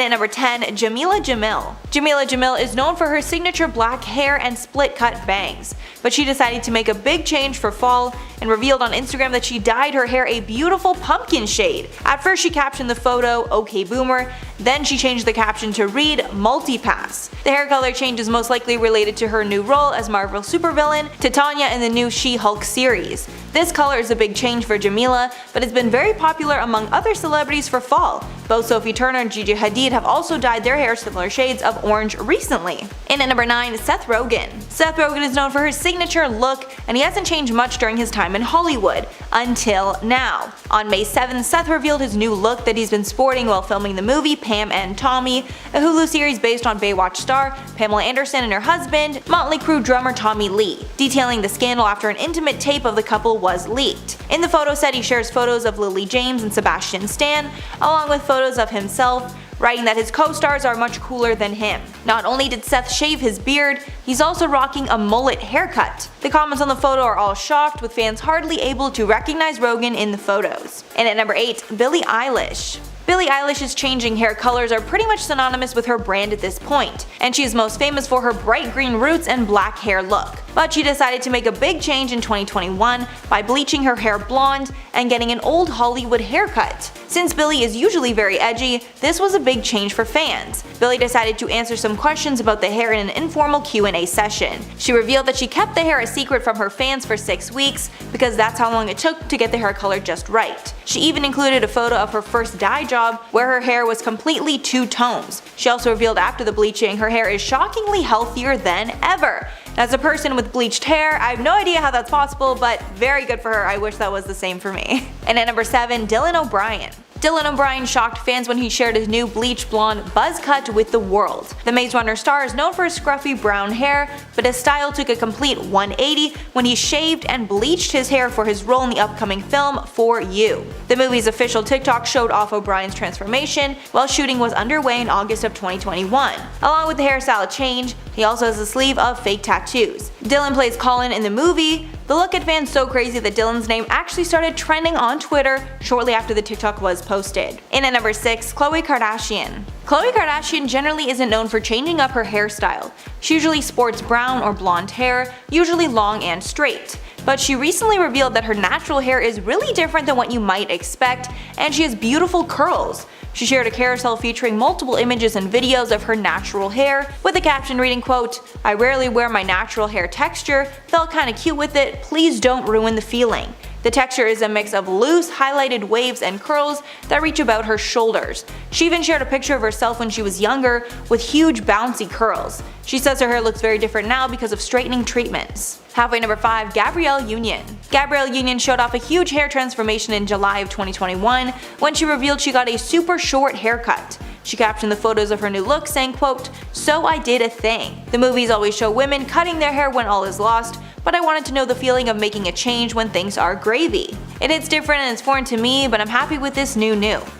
And at number 10, Jamila Jamil. Jamila Jamil is known for her signature black hair and split-cut bangs, but she decided to make a big change for fall and revealed on Instagram that she dyed her hair a beautiful pumpkin shade. At first she captioned the photo, "Okay Boomer," then she changed the caption to read, "Multipass." The hair color change is most likely related to her new role as Marvel supervillain Titania in the new She-Hulk series. This color is a big change for Jamila, but it's been very popular among other celebrities for fall. Both Sophie Turner and Gigi Hadid have also dyed their hair similar shades of orange recently. And at number 9, Seth Rogen. Seth Rogen is known for his signature look, and he hasn't changed much during his time in Hollywood. Until now. On May 7th, Seth revealed his new look that he's been sporting while filming the movie Pam and Tommy, a Hulu series based on Baywatch star Pamela Anderson and her husband, Motley Crue drummer Tommy Lee, detailing the scandal after an intimate tape of the couple was leaked. In the photo set, he shares photos of Lily James and Sebastian Stan, along with photos of himself, writing that his co-stars are much cooler than him. Not only did Seth shave his beard, he's also rocking a mullet haircut. The comments on the photo are all shocked, with fans hardly able to recognize Rogen in the photos. And at number 8, Billie Eilish. Billie Eilish's changing hair colors are pretty much synonymous with her brand at this point, and she is most famous for her bright green roots and black hair look. But she decided to make a big change in 2021 by bleaching her hair blonde and getting an old Hollywood haircut. Since Billie is usually very edgy, this was a big change for fans. Billie decided to answer some questions about the hair in an informal Q&A session. She revealed that she kept the hair a secret from her fans for 6 weeks because that's how long it took to get the hair color just right. She even included a photo of her first dye job where her hair was completely 2 tones. She also revealed after the bleaching her hair is shockingly healthier than ever. As a person with bleached hair, I have no idea how that's possible, but very good for her. I wish that was the same for me. And at number 7, Dylan O'Brien. Dylan O'Brien shocked fans when he shared his new bleach blonde buzz cut with the world. The Maze Runner star is known for his scruffy brown hair, but his style took a complete 180 when he shaved and bleached his hair for his role in the upcoming film For You. The movie's official TikTok showed off O'Brien's transformation while shooting was underway in August of 2021. Along with the hairstyle change, he also has a sleeve of fake tattoos. Dylan plays Colin in the movie. The look had fans so crazy that Dylan's name actually started trending on Twitter shortly after the TikTok was posted. In at number 6, Khloe Kardashian. Khloe Kardashian generally isn't known for changing up her hairstyle. She usually sports brown or blonde hair, usually long and straight. But she recently revealed that her natural hair is really different than what you might expect, and she has beautiful curls. She shared a carousel featuring multiple images and videos of her natural hair, with the caption reading, quote, "I rarely wear my natural hair texture, felt kinda cute with it, please don't ruin the feeling." The texture is a mix of loose, highlighted waves and curls that reach about her shoulders. She even shared a picture of herself when she was younger with huge bouncy curls. She says her hair looks very different now because of straightening treatments. Halfway number 5, Gabrielle Union. Gabrielle Union showed off a huge hair transformation in July of 2021 when she revealed she got a super short haircut. She captioned the photos of her new look saying, quote, "So I did a thing. The movies always show women cutting their hair when all is lost, but I wanted to know the feeling of making a change when things are gravy. It hits different and it's foreign to me, but I'm happy with this new.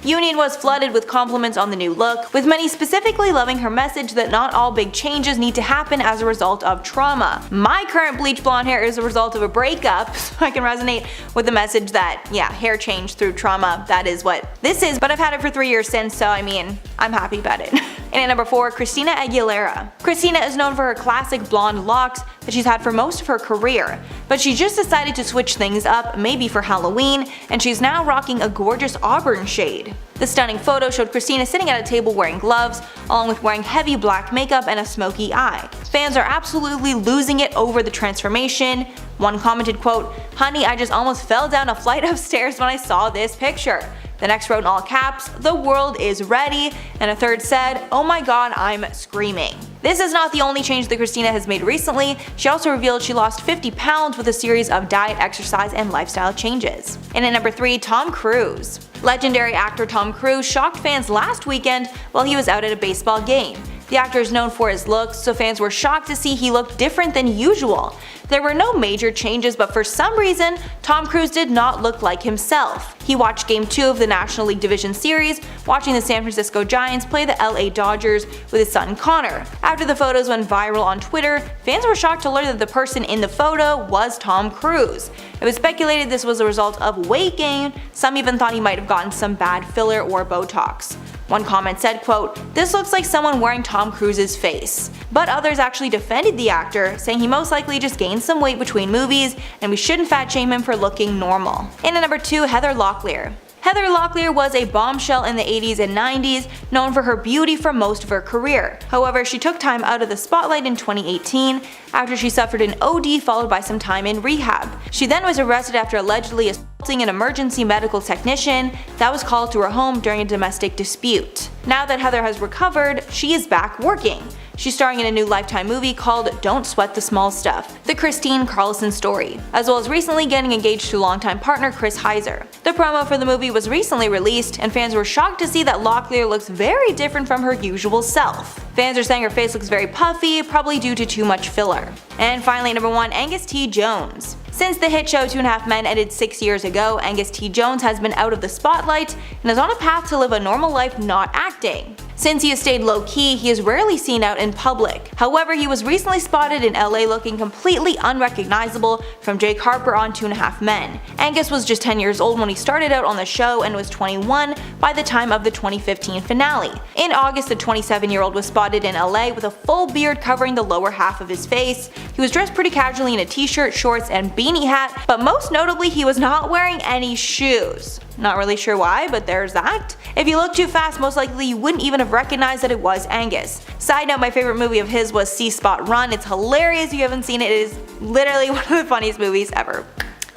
Union was flooded with compliments on the new look, with many specifically loving her message that not all big changes need to happen as a result of trauma. My current bleach blonde hair is a result of a breakup, so I can resonate with the message that, yeah, hair change through trauma, that is what this is, but I've had it for 3 years since, so I mean, I'm happy about it." And at number 4, Christina Aguilera. Christina is known for her classic blonde locks that she's had for most of her career, but she just decided to switch things up, maybe for Halloween, and she's now rocking a gorgeous auburn shade. The stunning photo showed Christina sitting at a table wearing gloves, along with wearing heavy black makeup and a smoky eye. Fans are absolutely losing it over the transformation. One commented, quote, "Honey, I just almost fell down a flight of stairs when I saw this picture." The next wrote in all caps, "The world is ready," and a third said, "Oh my god, I'm screaming." This is not the only change that Christina has made recently. She also revealed she lost 50 pounds with a series of diet, exercise, and lifestyle changes. And at number 3, Tom Cruise. Legendary actor Tom Cruise shocked fans last weekend while he was out at a baseball game. The actor is known for his looks, so fans were shocked to see he looked different than usual. There were no major changes, but for some reason, Tom Cruise did not look like himself. He watched Game 2 of the National League Division Series, watching the San Francisco Giants play the LA Dodgers with his son Connor. After the photos went viral on Twitter, fans were shocked to learn that the person in the photo was Tom Cruise. It was speculated this was a result of weight gain, some even thought he might have gotten some bad filler or Botox. One comment said, quote, "This looks like someone wearing Tom Cruise's face." But others actually defended the actor, saying he most likely just gained some weight between movies and we shouldn't fat shame him for looking normal. And at number 2, Heather Locklear. Heather Locklear was a bombshell in the 80s and 90s, known for her beauty for most of her career. However, she took time out of the spotlight in 2018 after she suffered an OD followed by some time in rehab. She then was arrested after allegedly assaulting an emergency medical technician that was called to her home during a domestic dispute. Now that Heather has recovered, she is back working. She's starring in a new Lifetime movie called Don't Sweat the Small Stuff, the Christine Carlson story, as well as recently getting engaged to longtime partner Chris Heiser. The promo for the movie was recently released, and fans were shocked to see that Locklear looks very different from her usual self. Fans are saying her face looks very puffy, probably due to too much filler. And finally, number 1, Angus T. Jones. Since the hit show 2.5 Men ended 6 years ago, Angus T. Jones has been out of the spotlight and is on a path to live a normal life not acting. Since he has stayed low-key, he is rarely seen out in public. However, he was recently spotted in LA looking completely unrecognizable from Jake Harper on 2.5 Men. Angus was just 10 years old when he started out on the show and was 21 by the time of the 2015 finale. In August, the 27-year-old was spotted in LA with a full beard covering the lower half of his face. He was dressed pretty casually in a t-shirt, shorts, and beanie hat, but most notably he was not wearing any shoes. Not really sure why, but there's that. If you look too fast, most likely you wouldn't even have recognized that it was Angus. Side note, my favorite movie of his was See Spot Run. It's hilarious if you haven't seen it. It is literally one of the funniest movies ever.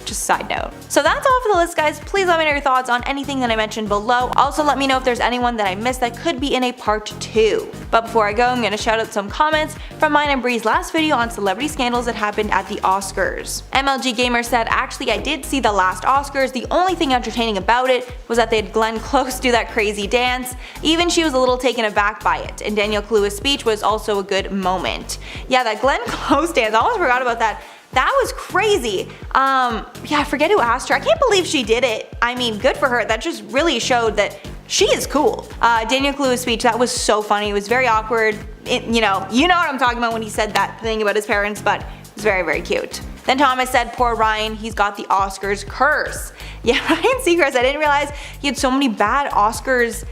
Just side note. So that's all for the list, guys. Please let me know your thoughts on anything that I mentioned below. Also let me know if there's anyone that I missed that could be in a part 2. But before I go, I'm gonna shout out some comments from mine and Bree's last video on celebrity scandals that happened at the Oscars. MLG Gamer said, "Actually, I did see the last Oscars. The only thing entertaining about it was that they had Glenn Close do that crazy dance. Even she was a little taken aback by it. And Daniel Kaluuya's speech was also a good moment." Yeah, that Glenn Close dance, I almost forgot about that. That was crazy. Yeah, I forget who asked her. I can't believe she did it. I mean, good for her. That just really showed that she is cool. Daniel Kaluuya's speech, that was so funny. It was very awkward. You know what I'm talking about when he said that thing about his parents, but it was very, very cute. Then Thomas said, "Poor Ryan, he's got the Oscars curse." Yeah, Ryan Seacrest, I didn't realize he had so many bad Oscars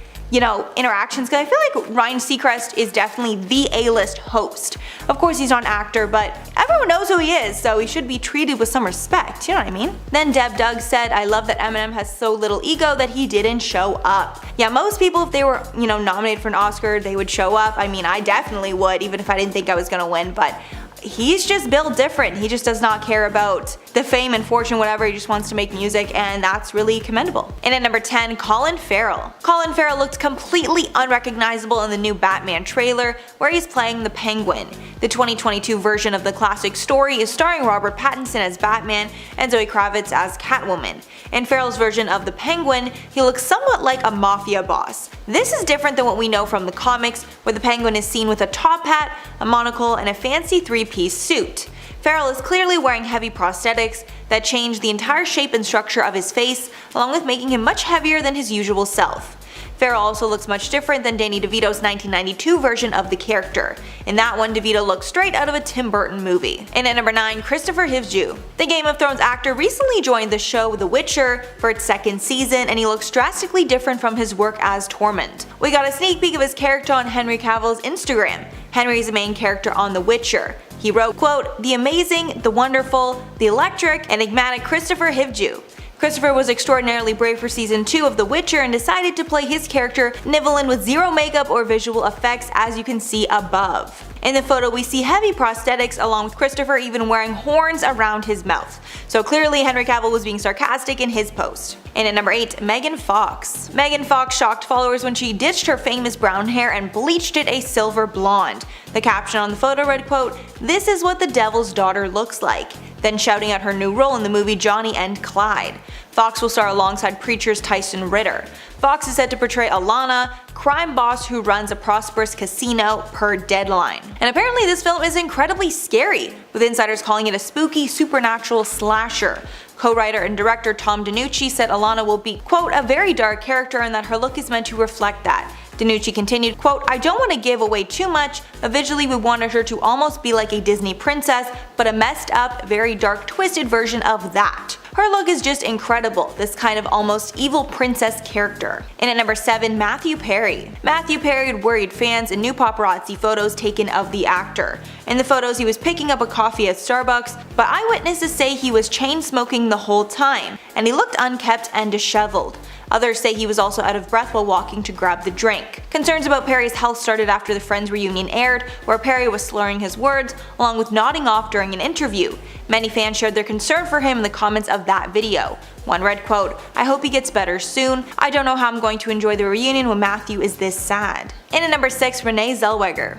interactions, because I feel like Ryan Seacrest is definitely the A-list host. Of course he's not an actor, but everyone knows who he is, so he should be treated with some respect, you know what I mean? Then Deb Doug said, "I love that Eminem has so little ego that he didn't show up." Yeah, most people, if they were, nominated for an Oscar, they would show up. I mean, I definitely would, even if I didn't think I was gonna win, but he's just built different. He just does not care about the fame and fortune, whatever. He just wants to make music, and that's really commendable. And at number 10, Colin Farrell. Colin Farrell looked completely unrecognizable in the new Batman trailer, where he's playing the Penguin. The 2022 version of the classic story is starring Robert Pattinson as Batman and Zoe Kravitz as Catwoman. In Farrell's version of the Penguin, he looks somewhat like a mafia boss. This is different than what we know from the comics, where the Penguin is seen with a top hat, a monocle, and a fancy three-piece suit. Farrell is clearly wearing heavy prosthetics that change the entire shape and structure of his face, along with making him much heavier than his usual self. Farrell also looks much different than Danny DeVito's 1992 version of the character. In that one, DeVito looks straight out of a Tim Burton movie. And at number 9, Christopher Hivju. The Game of Thrones actor recently joined the show The Witcher for its 2nd season, and he looks drastically different from his work as Tormund. We got a sneak peek of his character on Henry Cavill's Instagram. Henry is the main character on The Witcher. He wrote, quote, "The amazing, the wonderful, the electric, enigmatic Christopher Hivju." Christopher was extraordinarily brave for season 2 of The Witcher and decided to play his character Nivellen with zero makeup or visual effects, as you can see above. In the photo we see heavy prosthetics, along with Christopher even wearing horns around his mouth. So clearly Henry Cavill was being sarcastic in his post. And at number 8, Megan Fox. Megan Fox shocked followers when she ditched her famous brown hair and bleached it a silver blonde. The caption on the photo read, quote, "This is what the devil's daughter looks like," then shouting out her new role in the movie Johnny and Clyde. Fox will star alongside Preacher's Tyson Ritter. Fox is set to portray Alana, crime boss who runs a prosperous casino, per Deadline. And apparently this film is incredibly scary, with insiders calling it a spooky, supernatural slasher. Co-writer and director Tom DeNucci said Alana will be, quote, "a very dark character and that her look is meant to reflect that. DiNucci continued, quote, "I don't want to give away too much, but visually we wanted her to almost be like a Disney princess, but a messed up, very dark, twisted version of that. Her look is just incredible, this kind of almost evil princess character." And at number 7, Matthew Perry. Matthew Perry had worried fans in new paparazzi photos taken of the actor. In the photos he was picking up a coffee at Starbucks, but eyewitnesses say he was chain smoking the whole time, and he looked unkempt and disheveled. Others say he was also out of breath while walking to grab the drink. Concerns about Perry's health started after the Friends reunion aired, where Perry was slurring his words, along with nodding off during an interview. Many fans shared their concern for him in the comments of that video. One read, quote, "I hope he gets better soon. I don't know how I'm going to enjoy the reunion when Matthew is this sad." And at number 6, Renee Zellweger.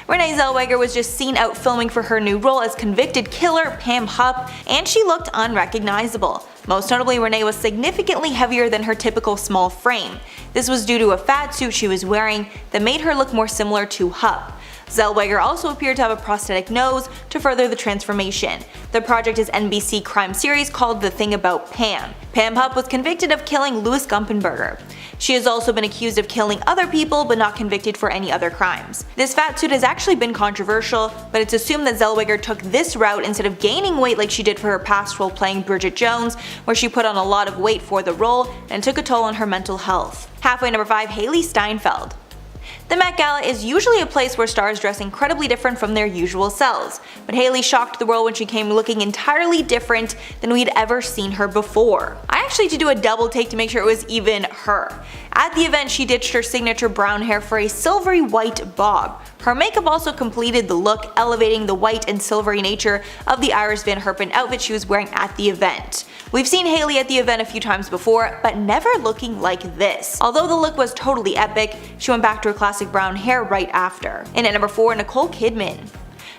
Renee Zellweger was just seen out filming for her new role as convicted killer Pam Hupp, and she looked unrecognizable. Most notably, Renee was significantly heavier than her typical small frame. This was due to a fat suit she was wearing that made her look more similar to Hupp. Zellweger also appeared to have a prosthetic nose to further the transformation. The project is NBC crime series called The Thing About Pam. Pam Hupp was convicted of killing Louis Gumpenberger. She has also been accused of killing other people but not convicted for any other crimes. This fat suit has actually been controversial, but it's assumed that Zellweger took this route instead of gaining weight like she did for her past role playing Bridget Jones, where she put on a lot of weight for the role and took a toll on her mental health. Halfway, number 5, Hailee Steinfeld. The Met Gala is usually a place where stars dress incredibly different from their usual selves, but Hailee shocked the world when she came looking entirely different than we'd ever seen her before. I actually had to do a double take to make sure it was even her. At the event, she ditched her signature brown hair for a silvery white bob. Her makeup also completed the look, elevating the white and silvery nature of the Iris Van Herpen outfit she was wearing at the event. We've seen Hailee at the event a few times before, but never looking like this. Although the look was totally epic, she went back to her classic brown hair right after. And at number 4, Nicole Kidman.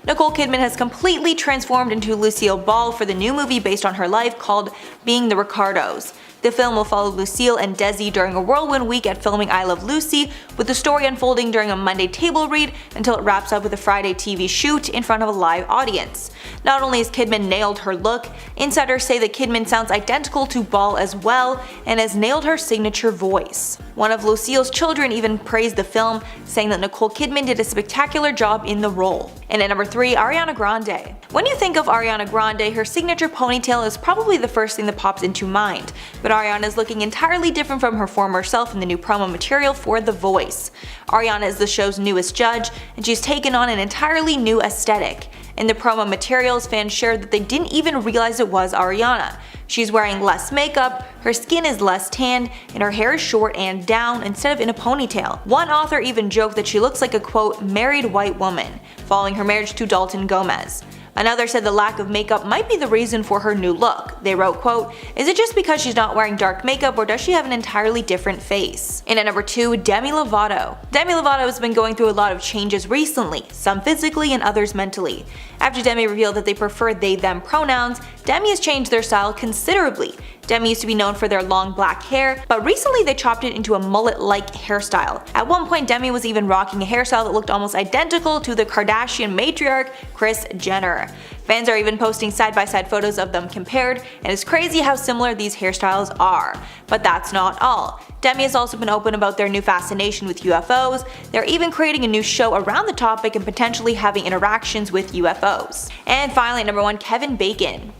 Nicole Kidman has completely transformed into Lucille Ball for the new movie based on her life called Being the Ricardos. The film will follow Lucille and Desi during a whirlwind week at filming I Love Lucy, with the story unfolding during a Monday table read until it wraps up with a Friday TV shoot in front of a live audience. Not only has Kidman nailed her look, insiders say that Kidman sounds identical to Ball as well and has nailed her signature voice. One of Lucille's children even praised the film, saying that Nicole Kidman did a spectacular job in the role. And at number 3, Ariana Grande. When you think of Ariana Grande, her signature ponytail is probably the first thing that pops into mind, but Ariana is looking entirely different from her former self in the new promo material for The Voice. Ariana is the show's newest judge, and she's taken on an entirely new aesthetic. In the promo materials, fans shared that they didn't even realize it was Ariana. She's wearing less makeup, her skin is less tanned, and her hair is short and down instead of in a ponytail. One author even joked that she looks like a quote, married white woman, following her marriage to Dalton Gomez. Another said the lack of makeup might be the reason for her new look. They wrote, quote, "Is it just because she's not wearing dark makeup or does she have an entirely different face?" And at number 2, Demi Lovato. Demi Lovato has been going through a lot of changes recently, some physically and others mentally. After Demi revealed that they prefer they/them pronouns, Demi has changed their style considerably. Demi used to be known for their long black hair, but recently they chopped it into a mullet-like hairstyle. At one point, Demi was even rocking a hairstyle that looked almost identical to the Kardashian matriarch Kris Jenner. Fans are even posting side-by-side photos of them compared, and it's crazy how similar these hairstyles are. But that's not all. Demi has also been open about their new fascination with UFOs. They're even creating a new show around the topic and potentially having interactions with UFOs. And finally, number 1, Kevin Bacon.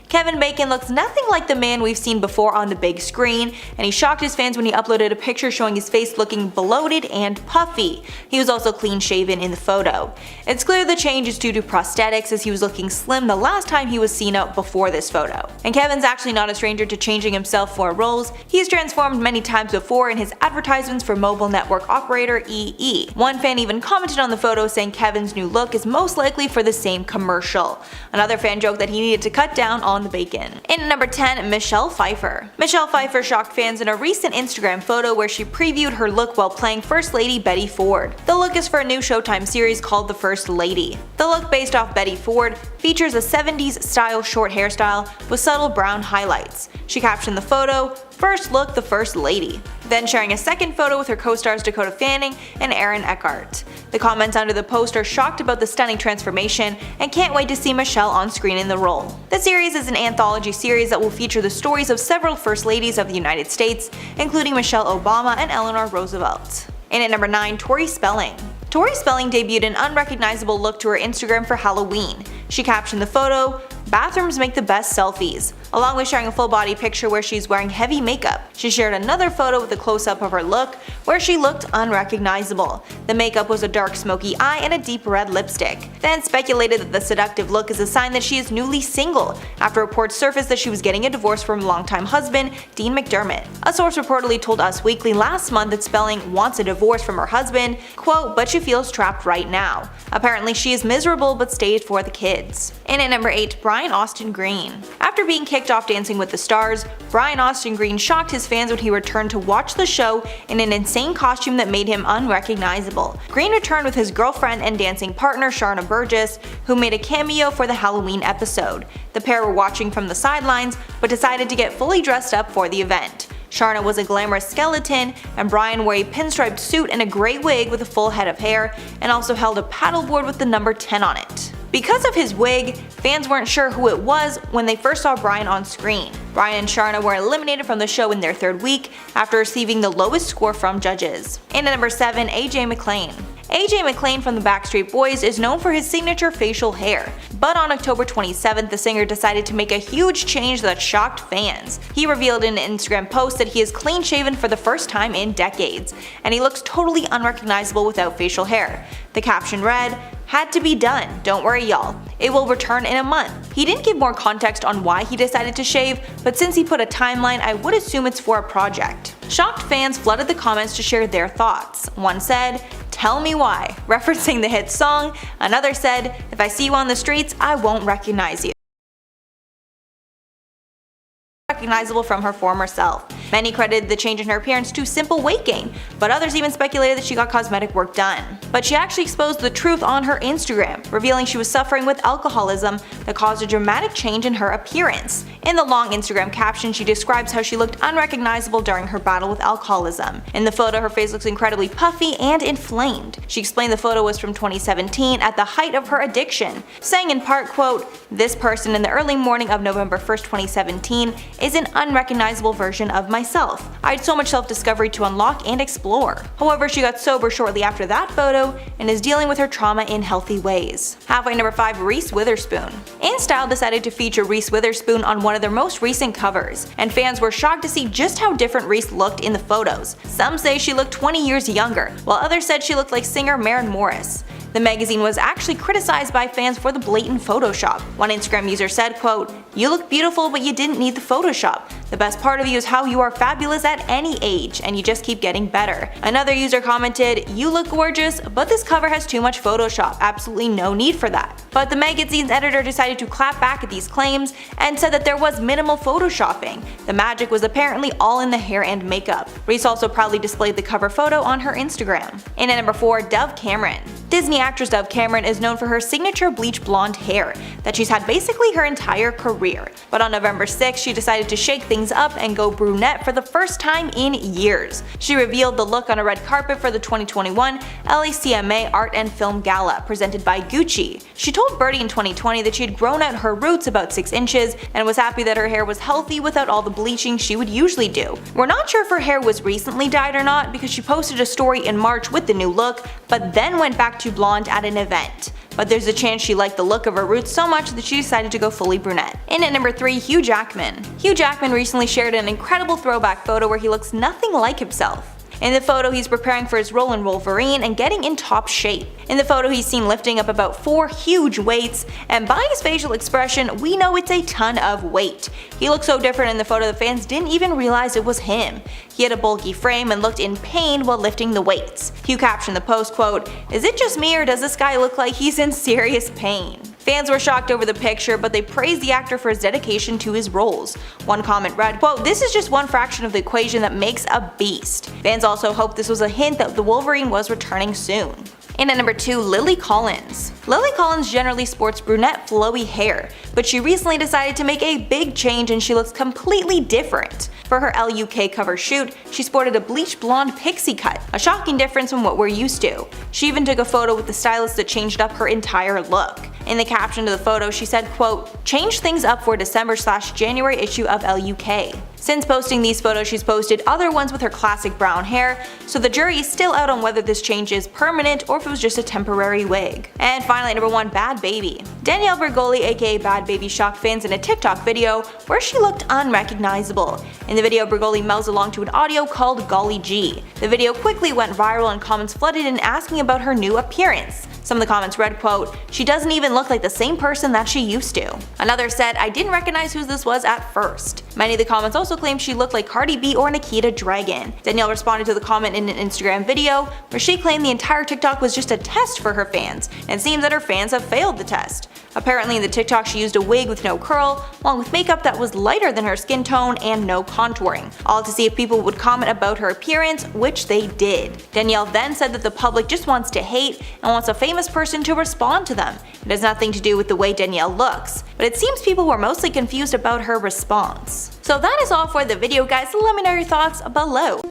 Kevin Bacon looks nothing like the man we've seen before on the big screen, and he shocked his fans when he uploaded a picture showing his face looking bloated and puffy. He was also clean shaven in the photo. It's clear the change is due to prosthetics, as he was looking slim the last time he was seen out before this photo. And Kevin's actually not a stranger to changing himself for roles. He's transformed many times before in his advertisements for mobile network operator EE. One fan even commented on the photo saying Kevin's new look is most likely for the same commercial. Another fan joked that he needed to cut down on the bacon. In at number 10, Michelle Pfeiffer. Michelle Pfeiffer shocked fans in a recent Instagram photo where she previewed her look while playing First Lady Betty Ford. The look is for a new Showtime series called The First Lady. The look, based off Betty Ford, features a 70s style short hairstyle with subtle brown highlights. She captioned the photo, "First look, the First Lady," then sharing a second photo with her co-stars Dakota Fanning and Aaron Eckhart. The comments under the post are shocked about the stunning transformation and can't wait to see Michelle on screen in the role. The series is an anthology series that will feature the stories of several First Ladies of the United States, including Michelle Obama and Eleanor Roosevelt. And at number 9, Tori Spelling. Tori Spelling debuted an unrecognizable look to her Instagram for Halloween. She captioned the photo, "Bathrooms make the best selfies," along with sharing a full body picture where she's wearing heavy makeup. She shared another photo with a close-up of her look, where she looked unrecognizable. The makeup was a dark smoky eye and a deep red lipstick. Fans speculated that the seductive look is a sign that she is newly single, after reports surfaced that she was getting a divorce from longtime husband, Dean McDermott. A source reportedly told Us Weekly last month that Spelling wants a divorce from her husband, quote, "but she feels trapped right now." Apparently she is miserable but stayed for the kids. And at number 8, Brian Austin Green. After being kicked off Dancing with the Stars, Brian Austin Green shocked his fans when he returned to watch the show in an insane costume that made him unrecognizable. Green returned with his girlfriend and dancing partner Sharna Burgess, who made a cameo for the Halloween episode. The pair were watching from the sidelines, but decided to get fully dressed up for the event. Sharna was a glamorous skeleton, and Brian wore a pinstriped suit and a gray wig with a full head of hair, and also held a paddleboard with the number 10 on it. Because of his wig, fans weren't sure who it was when they first saw Brian on screen. Brian and Sharna were eliminated from the show in their 3rd week after receiving the lowest score from judges. And at number 7, AJ McLean. AJ McLean from the Backstreet Boys is known for his signature facial hair, but on October 27th the singer decided to make a huge change that shocked fans. He revealed in an Instagram post that he is clean shaven for the first time in decades, and he looks totally unrecognizable without facial hair. The caption read, "Had to be done, don't worry y'all, it will return in a month." He didn't give more context on why he decided to shave, but since he put a timeline, I would assume it's for a project. Shocked fans flooded the comments to share their thoughts. One said, "Tell me why," referencing the hit song. Another said, "If I see you on the streets, I won't recognize you." Recognizable from her former self. Many credited the change in her appearance to simple weight gain, but others even speculated that she got cosmetic work done. But she actually exposed the truth on her Instagram, revealing she was suffering with alcoholism that caused a dramatic change in her appearance. In the long Instagram caption, she describes how she looked unrecognizable during her battle with alcoholism. In the photo, her face looks incredibly puffy and inflamed. She explained the photo was from 2017 at the height of her addiction, saying in part, quote, "This person in the early morning of November 1st, 2017 is an unrecognizable version of myself. I had so much self-discovery to unlock and explore." However, she got sober shortly after that photo and is dealing with her trauma in healthy ways. Halfway number 5, Reese Witherspoon. InStyle decided to feature Reese Witherspoon on one of their most recent covers, and fans were shocked to see just how different Reese looked in the photos. Some say she looked 20 years younger, while others said she looked like singer Maren Morris. The magazine was actually criticized by fans for the blatant Photoshop. One Instagram user said, quote, "You look beautiful, but you didn't need the Photoshop. The best part of you is how you are fabulous at any age, and you just keep getting better." Another user commented, "You look gorgeous, but this cover has too much Photoshop, absolutely no need for that." But the magazine's editor decided to clap back at these claims and said that there was minimal photoshopping. The magic was apparently all in the hair and makeup. Reese also proudly displayed the cover photo on her Instagram. And at number 4, Dove Cameron. Disney actress Dove Cameron is known for her signature bleach blonde hair that she's had basically her entire career. But on November 6th, she decided to shake things up and go brunette for the first time in years. She revealed the look on a red carpet for the 2021 LACMA Art and Film Gala presented by Gucci. She told Birdie in 2020 that she had grown out her roots about 6 inches and was happy that her hair was healthy without all the bleaching she would usually do. We're not sure if her hair was recently dyed or not because she posted a story in March with the new look, but then went back to blonde at an event. But there's a chance she liked the look of her roots so much that she decided to go fully brunette. And at number 3, Hugh Jackman. Hugh Jackman recently shared an incredible throwback photo where he looks nothing like himself. In the photo, he's preparing for his role in Wolverine and getting in top shape. In the photo, he's seen lifting up about 4 huge weights, and by his facial expression, we know it's a ton of weight. He looked so different in the photo that fans didn't even realize it was him. He had a bulky frame and looked in pain while lifting the weights. Hugh captioned the post, quote, "Is it just me or does this guy look like he's in serious pain?" Fans were shocked over the picture, but they praised the actor for his dedication to his roles. One comment read, quote, "This is just one fraction of the equation that makes a beast." Fans also hoped this was a hint that the Wolverine was returning soon. And at number 2, Lily Collins. Lily Collins generally sports brunette flowy hair, but she recently decided to make a big change and she looks completely different. For her LUK cover shoot, she sported a bleach blonde pixie cut, a shocking difference from what we're used to. She even took a photo with the stylist that changed up her entire look. In the caption to the photo, she said, quote, "Change things up for December/January issue of LUK." Since posting these photos, she's posted other ones with her classic brown hair, so the jury is still out on whether this change is permanent or if it was just a temporary wig. And finally, number 1, Bad Baby. Danielle Bregoli aka Bad Baby shocked fans in a TikTok video where she looked unrecognizable. In the video, Bregoli mouths along to an audio called Golly G. The video quickly went viral and comments flooded in asking about her new appearance. Some of the comments read, quote, "She doesn't even look like the same person that she used to." Another said, "I didn't recognize who this was at first." Many of the comments also claimed she looked like Cardi B or Nikita Dragon. Danielle responded to the comment in an Instagram video where she claimed the entire TikTok was just a test for her fans, and it seems that her fans have failed the test. Apparently in the TikTok she used a wig with no curl, along with makeup that was lighter than her skin tone and no contouring, all to see if people would comment about her appearance, which they did. Danielle then said that the public just wants to hate and wants a famous person to respond to them. It has nothing to do with the way Danielle looks, but it seems people were mostly confused about her response. So that is all for the video, guys, so let me know your thoughts below.